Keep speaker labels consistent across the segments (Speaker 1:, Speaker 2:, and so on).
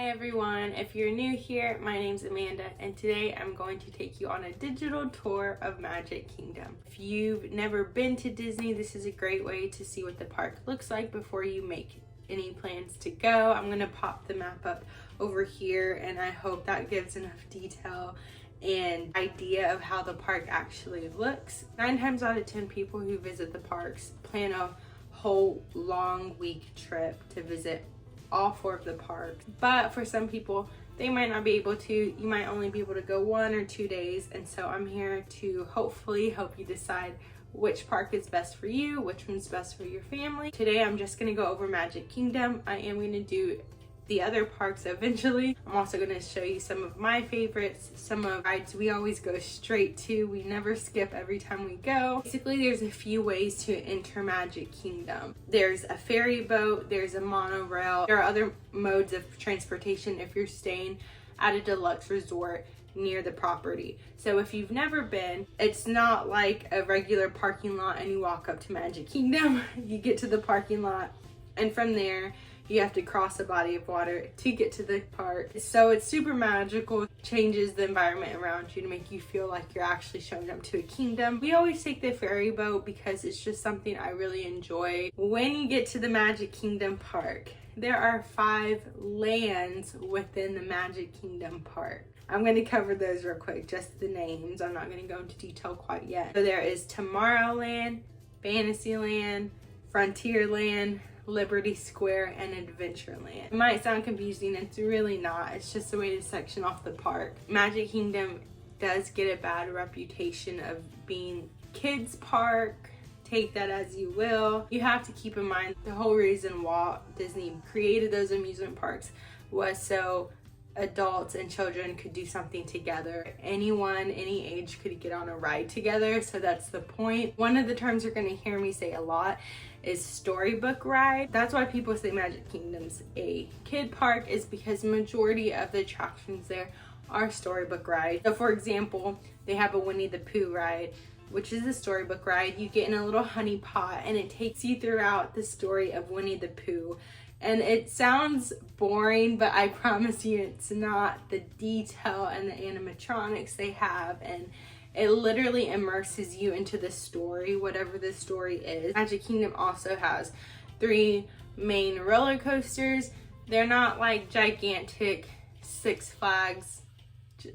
Speaker 1: Hi everyone, if you're new here, my name's Amanda and today I'm going to take you on a digital tour of Magic Kingdom. If you've never been to Disney, this is a great way to see what the park looks like before you make any plans to go. I'm going to pop the map up over here and I hope that gives enough detail and idea of how the park actually looks. 9 times out of 10 people who visit the parks plan a whole long week trip to visit all 4 of the parks, but for some people they might not be able to. You might only be able to go 1 or 2 days, and so I'm here to hopefully help you decide which park is best for you, which one's best for your family. Today I'm just going to go over Magic Kingdom. I am going to do the other parks eventually. I'm also going to show you some of my favorites, some of rides we always go straight to. We never skip every time we go. Basically, there's a few ways to enter Magic Kingdom. There's a ferry boat, there's a monorail, there are other modes of transportation if you're staying at a deluxe resort near the property. So if you've never been, it's not like a regular parking lot and you walk up to Magic Kingdom. You get to the parking lot and from there you have to cross a body of water to get to the park. So it's super magical, changes the environment around you to make you feel like you're actually showing up to a kingdom. We always take the ferry boat because it's just something I really enjoy. When you get to the Magic Kingdom park, there are 5 lands within the Magic Kingdom park. I'm going to cover those real quick, just the names. I'm not going to go into detail quite yet. So there is Tomorrowland, Fantasyland, Frontierland, Liberty Square, and Adventureland. It might sound confusing, it's really not. It's just a way to section off the park. Magic Kingdom does get a bad reputation of being kids park. Take that as you will. You have to keep in mind the whole reason Walt Disney created those amusement parks was so adults and children could do something together. Anyone, any age could get on a ride together, so that's the point. One of the terms you're going to hear me say a lot is storybook ride. That's why people say Magic Kingdom's a kid park, is because majority of the attractions there are storybook rides. So for example, they have a Winnie the Pooh ride, which is a storybook ride. You get in a little honey pot and it takes you throughout the story of Winnie the Pooh. And it sounds boring, but I promise you it's not. The detail and the animatronics they have, and it literally immerses you into the story, whatever the story is. Magic Kingdom also has 3 main roller coasters. They're not like gigantic Six Flags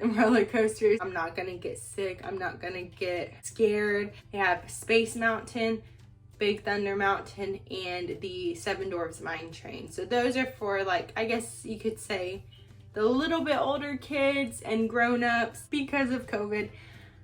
Speaker 1: roller coasters. I'm not gonna get sick. I'm not gonna get scared. They have Space Mountain, Big Thunder Mountain, and the Seven Dwarfs Mine Train. So those are for, like, I guess you could say the little bit older kids and grown-ups. Because of COVID,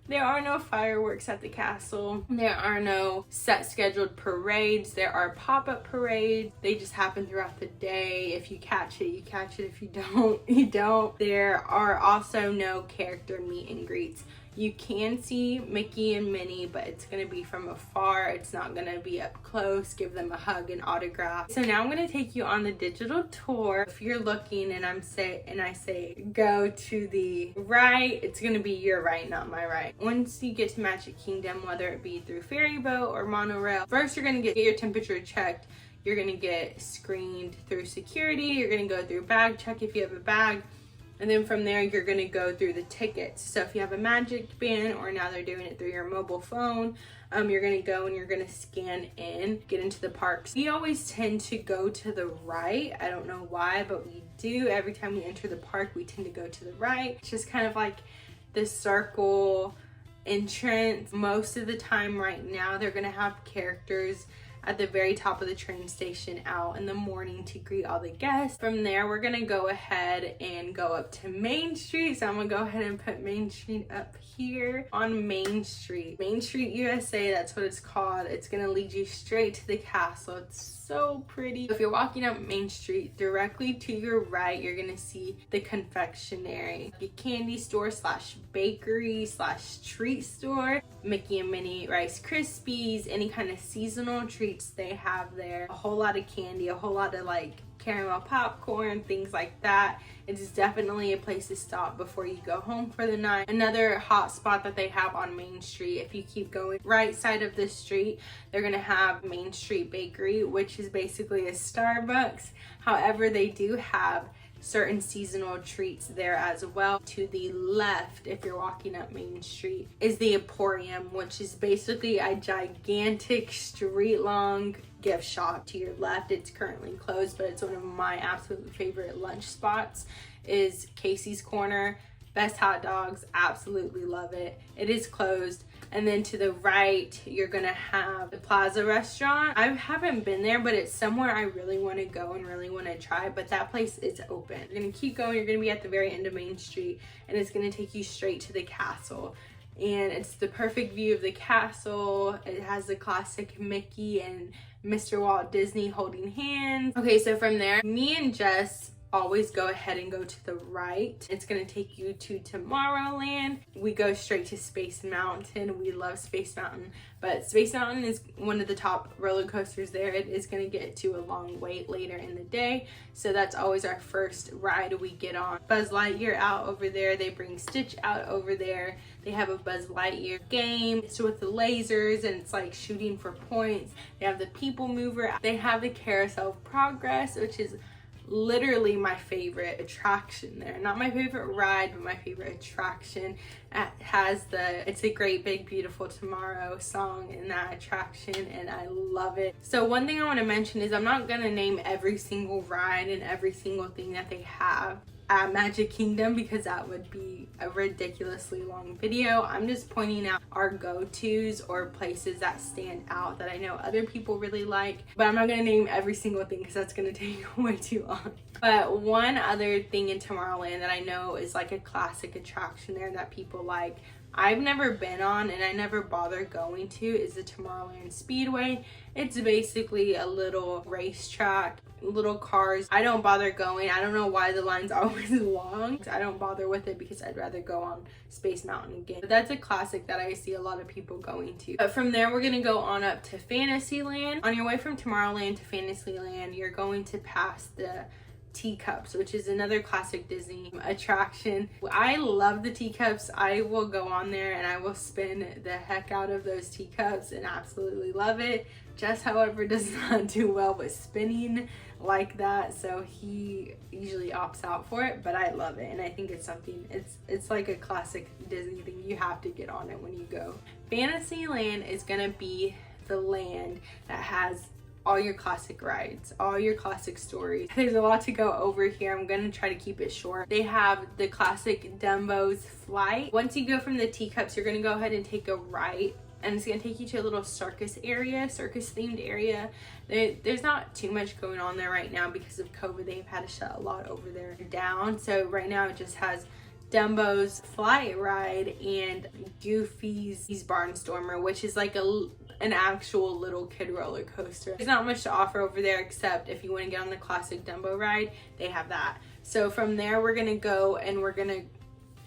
Speaker 1: there are no fireworks at the castle. There are no set scheduled parades. There are pop-up parades. They just happen throughout the day. If you catch it, you catch it. If you don't, you don't. There are also no character meet and greets. You can see Mickey and Minnie, but it's going to be from afar. It's not going to be up close, give them a hug and autograph. So now I'm going to take you on the digital tour. If you're looking and I say go to the right, it's going to be your right, not my right. Once you get to Magic Kingdom, whether it be through ferry boat or monorail, first you're going to get your temperature checked. You're going to get screened through security. You're going to go through bag check if you have a bag. And then from there, you're going to go through the tickets. So if you have a Magic Band, or now they're doing it through your mobile phone, you're going to go and you're going to scan in, get into the parks. We always tend to go to the right. I don't know why, but we do. Every time we enter the park, we tend to go to the right. It's just kind of like the circle entrance. Most of the time right now, they're going to have characters at the very top of the train station out in the morning to greet all the guests. From there, we're gonna go ahead and go up to Main Street. So I'm gonna go ahead and put Main Street up here on Main Street. Main Street USA, that's what it's called. It's gonna lead you straight to the castle. It's so pretty. If you're walking up Main Street, directly to your right, you're gonna see the confectionery, a candy store slash bakery slash treat store. Mickey and Minnie Rice Krispies, any kind of seasonal treats they have there. A whole lot of candy, a whole lot of like caramel popcorn, things like that. It is definitely a place to stop before you go home for the night. Another hot spot that they have on Main Street, if you keep going right side of the street, they're gonna have Main Street Bakery, which is basically a Starbucks. However, they do have certain seasonal treats there as well. To the left, if you're walking up Main Street, is the Emporium, which is basically a gigantic street-long gift shop. To your left, it's currently closed, but it's one of my absolute favorite lunch spots, is Casey's Corner. Best hot dogs, absolutely love it. It is closed. And then to the right, you're gonna have the Plaza restaurant. I haven't been there, but it's somewhere I really wanna go and really wanna try, but that place is open. You're gonna keep going, you're gonna be at the very end of Main Street, and it's gonna take you straight to the castle. And it's the perfect view of the castle. It has the classic Mickey and Mr. Walt Disney holding hands. Okay, so from there, me and Jess always go ahead and go to the right. It's gonna take you to Tomorrowland. We go straight to Space Mountain. We love Space Mountain, but Space Mountain is one of the top roller coasters there. It is gonna get to a long wait later in the day, so that's always our first ride we get on. Buzz Lightyear out over there. They bring Stitch out over there. They have a Buzz Lightyear game. It's with the lasers and it's like shooting for points. They have the People Mover. They have the Carousel of Progress, which is literally my favorite attraction there. Not my favorite ride, but my favorite attraction. It has the It's a Great Big Beautiful Tomorrow song in that attraction, and I love it. So one thing I want to mention is I'm not gonna name every single ride and every single thing that they have at Magic Kingdom, because that would be a ridiculously long video. I'm just pointing out our go-tos or places that stand out that I know other people really like, but I'm not gonna name every single thing because that's gonna take way too long. But one other thing in Tomorrowland that I know is like a classic attraction there that people like, I've never been on and I never bother going to, is the Tomorrowland Speedway. It's basically a little racetrack, little cars. I don't bother going. I don't know why the line's always long. I don't bother with it because I'd rather go on Space Mountain again. But that's a classic that I see a lot of people going to. But from there, we're gonna go on up to Fantasyland. On your way from Tomorrowland to Fantasyland, you're going to pass the teacups, which is another classic Disney attraction. I love the teacups. I will go on there and I will spin the heck out of those teacups and absolutely love it. Jess, however, does not do well with spinning like that, so he usually opts out for it, but I love it and I think it's something, it's like a classic Disney thing. You have to get on it when you go. Fantasyland is gonna be the land that has all your classic rides, all your classic stories. There's a lot to go over here. I'm gonna try to keep it short. They have the classic Dumbo's Flight. Once you go from the teacups, you're gonna go ahead and take a right, and it's gonna take you to a little circus area, circus themed area. There's not too much going on there right now because of COVID. They've had to shut a lot over there down. So right now it just has Dumbo's Flight ride and Goofy's Barnstormer, which is like an actual little kid roller coaster. There's not much to offer over there except if you want to get on the classic Dumbo ride, they have that. So from there we're gonna go and we're gonna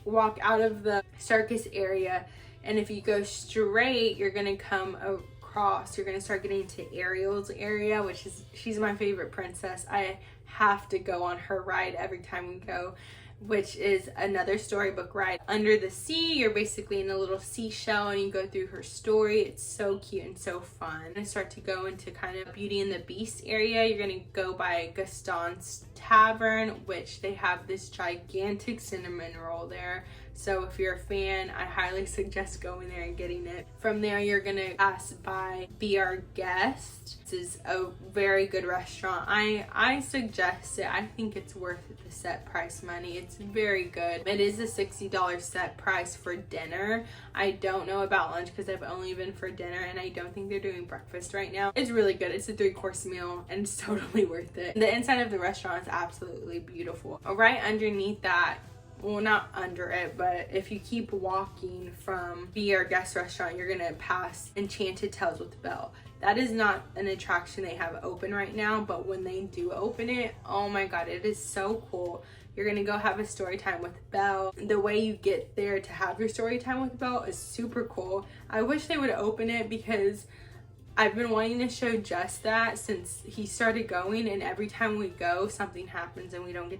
Speaker 1: walk out of the circus area, and if you go straight, you're gonna come across, you're gonna start getting to Ariel's area, which is, she's my favorite princess. I have to go on her ride every time we go, which is another storybook ride. Under the sea, you're basically in a little seashell and you go through her story. It's so cute and so fun. And start to go into kind of Beauty and the Beast area. You're gonna go by Gaston's Tavern, which they have this gigantic cinnamon roll there. So if you're a fan, I highly suggest going there and getting it. From there, you're gonna pass by Be Our Guest. This is a very good restaurant. I suggest it. I think it's worth the set price money. It's very good. It is a $60 set price for dinner. I don't know about lunch because I've only been for dinner, and I don't think they're doing breakfast right now. It's really good. It's a 3-course meal and it's totally worth it. The inside of the restaurant is absolutely beautiful. Right underneath that, well, not under it, but if you keep walking from Be Our Guest restaurant, you're gonna pass Enchanted Tales with Belle. That is not an attraction they have open right now, but when they do open it, oh my god, it is so cool. You're gonna go have a story time with Belle. The way you get there to have your story time with Belle is super cool. I wish they would open it because I've been wanting to show just that since he started going, and every time we go something happens and I don't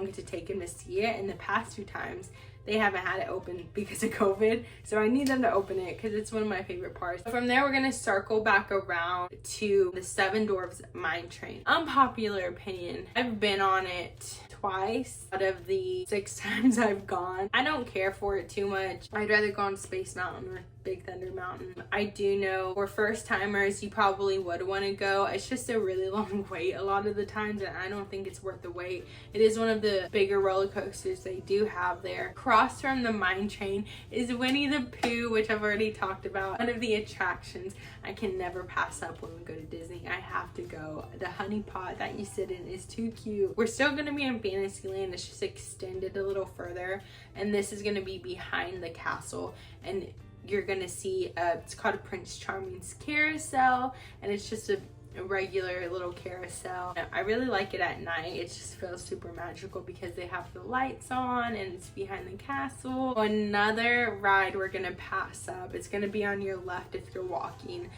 Speaker 1: get to take him to see it. And the past 2 times they haven't had it open because of COVID, so I need them to open it because it's one of my favorite parts. From there we're gonna circle back around to the Seven Dwarfs Mine Train. Unpopular opinion, I've been on it twice out of the 6 times I've gone. I don't care for it too much. I'd rather go on Space Mountain or Big Thunder Mountain. I do know for first timers, you probably would want to go. It's just a really long wait a lot of the times, and I don't think it's worth the wait. It is one of the bigger roller coasters they do have there. Across from the mine train is Winnie the Pooh, which I've already talked about. One of the attractions I can never pass up when we go to Disney. I have to go. The honey pot that you sit in is too cute. We're still going to be in Fantasyland. It's just extended a little further, and this is going to be behind the castle, and you're gonna see it's called Prince Charming's Carousel, and it's just a regular little carousel. I really like it at night. It just feels super magical because they have the lights on and it's behind the castle. Another ride we're gonna pass up, it's gonna be on your left if you're walking,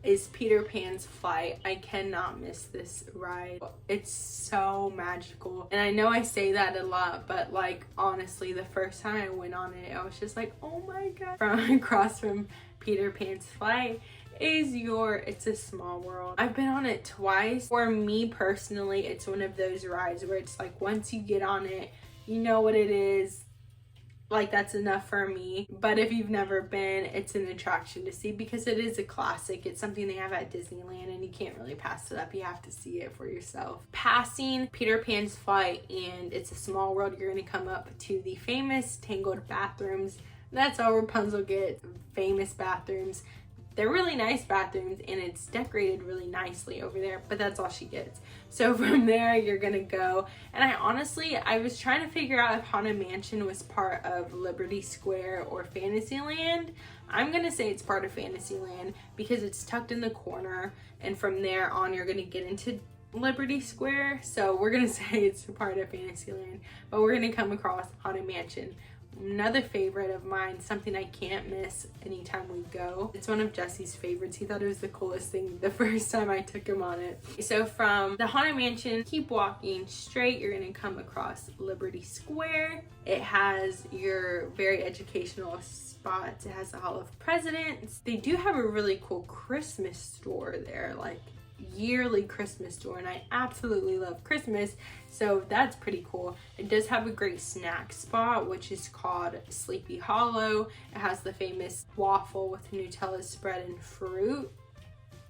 Speaker 1: is Peter Pan's Flight. I cannot miss this ride. It's so magical. And I know I say that a lot, but like honestly, the first time I went on it, I was just like, oh my god. From across from Peter Pan's Flight is It's a Small World. I've been on it twice. For me personally, it's one of those rides where it's like once you get on it, you know what it is. Like that's enough for me. But if you've never been, it's an attraction to see because it is a classic. It's something they have at Disneyland and you can't really pass it up. You have to see it for yourself. Passing Peter Pan's Flight and It's a Small World, you're going to come up to the famous Tangled bathrooms. That's all Rapunzel gets, famous bathrooms. They're really nice bathrooms and it's decorated really nicely over there, but that's all she gets. So from there, you're gonna go. And I was trying to figure out if Haunted Mansion was part of Liberty Square or Fantasyland. I'm gonna say it's part of Fantasyland because it's tucked in the corner, and from there on, you're gonna get into Liberty Square. So we're gonna say it's part of Fantasyland, but we're gonna come across Haunted Mansion. Another favorite of mine, something I can't miss anytime we go. It's one of Jesse's favorites. He thought it was the coolest thing the first time I took him on it. So from the Haunted Mansion, keep walking straight, you're gonna come across Liberty Square. It has your very educational spots. It has the Hall of Presidents. They do have a really cool Christmas store there, like yearly Christmas store, and I absolutely love Christmas, so that's pretty cool. It does have a great snack spot, which is called Sleepy Hollow. It has the famous waffle with Nutella spread and fruit.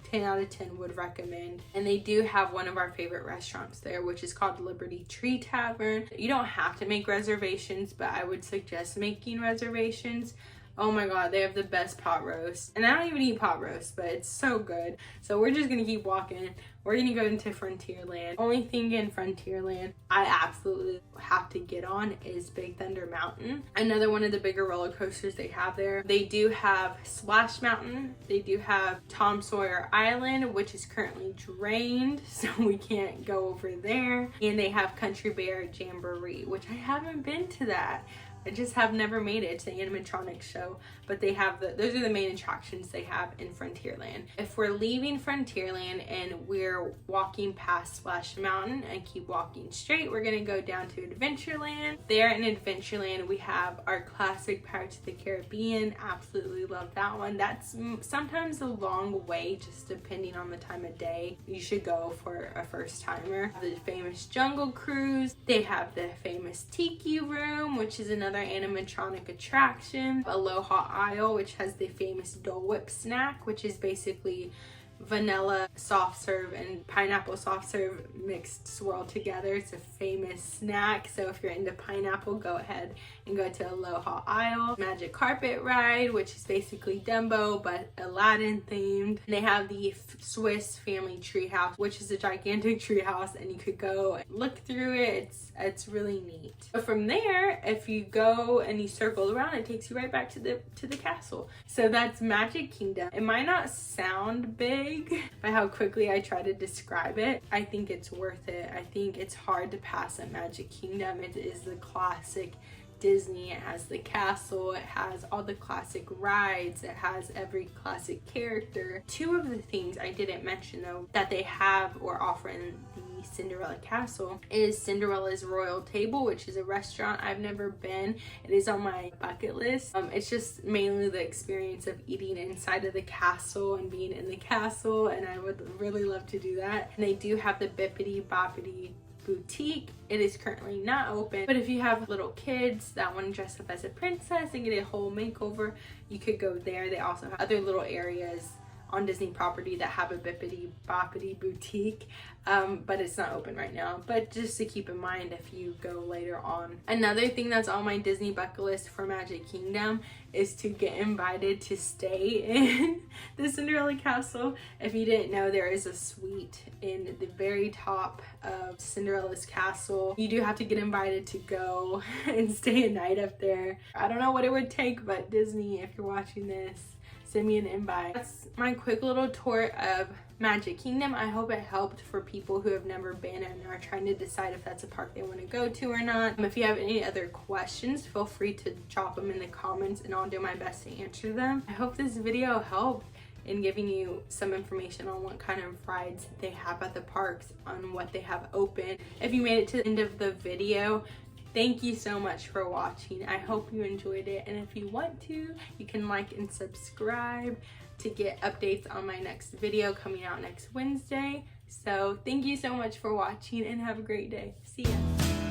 Speaker 1: 10 out of 10 would recommend. And they do have one of our favorite restaurants there, which is called Liberty Tree Tavern. You don't have to make reservations, but I would suggest making reservations. Oh my god, they have the best pot roast. And I don't even eat pot roast, but it's so good. So we're just gonna keep walking. We're gonna go into Frontierland. Only thing in Frontierland I absolutely have to get on is Big Thunder Mountain. Another one of the bigger roller coasters they have there. They do have Splash Mountain. They do have Tom Sawyer Island, which is currently drained, so we can't go over there. And they have Country Bear Jamboree, which I haven't been to that. I just have never made it to the animatronics show, but they have those are the main attractions they have in Frontierland. If we're leaving Frontierland and we're walking past Splash Mountain and keep walking straight, we're gonna go down to Adventureland. There in Adventureland, we have our classic Pirates of the Caribbean. Absolutely love that one. That's sometimes a long way, just depending on the time of day. You should go for a first timer. The famous Jungle Cruise. They have the famous Tiki Room, which is another animatronic attraction. Aloha Isle, which has the famous Dole Whip snack, which is basically vanilla soft serve and pineapple soft serve mixed swirled together. It's a famous snack, so if you're into pineapple, go ahead and go to Aloha Isle. Magic Carpet Ride, which is basically Dumbo but Aladdin themed. And they have the Swiss Family Treehouse, which is a gigantic treehouse, and you could go and look through it. It's really neat. But from there, if you go and you circle around, it takes you right back to the castle. So that's Magic Kingdom. It might not sound big by how quickly I try to describe it. I think it's worth it. I think it's hard to pass at Magic Kingdom. It is the classic Disney. It has the castle, it has all the classic rides, it has every classic character. Two of the things I didn't mention though that they have or offer in the Cinderella Castle is Cinderella's Royal Table, which is a restaurant I've never been. It is on my bucket list. It's just mainly the experience of eating inside of the castle and being in the castle, and I would really love to do that. And they do have the Bippity Boppity Boutique. It is currently not open, but if you have little kids that want to dress up as a princess and get a whole makeover, you could go there. They also have other little areas on Disney property that have a Bippity Boppity Boutique, but it's not open right now. But just to keep in mind if you go later on. Another thing that's on my Disney bucket list for Magic Kingdom is to get invited to stay in the Cinderella Castle. If you didn't know, there is a suite in the very top of Cinderella's castle. You do have to get invited to go and stay a night up there. I don't know what it would take, but Disney, if you're watching this, send me an invite. That's my quick little tour of Magic Kingdom. I hope it helped for people who have never been and are trying to decide if that's a park they want to go to or not. If you have any other questions, feel free to drop them in the comments and I'll do my best to answer them. I hope this video helped in giving you some information on what kind of rides they have at the parks, on what they have open. If you made it to the end of the video, thank you so much for watching. I hope you enjoyed it, and if you want to, you can like and subscribe to get updates on my next video coming out next Wednesday. So thank you so much for watching and have a great day. See ya.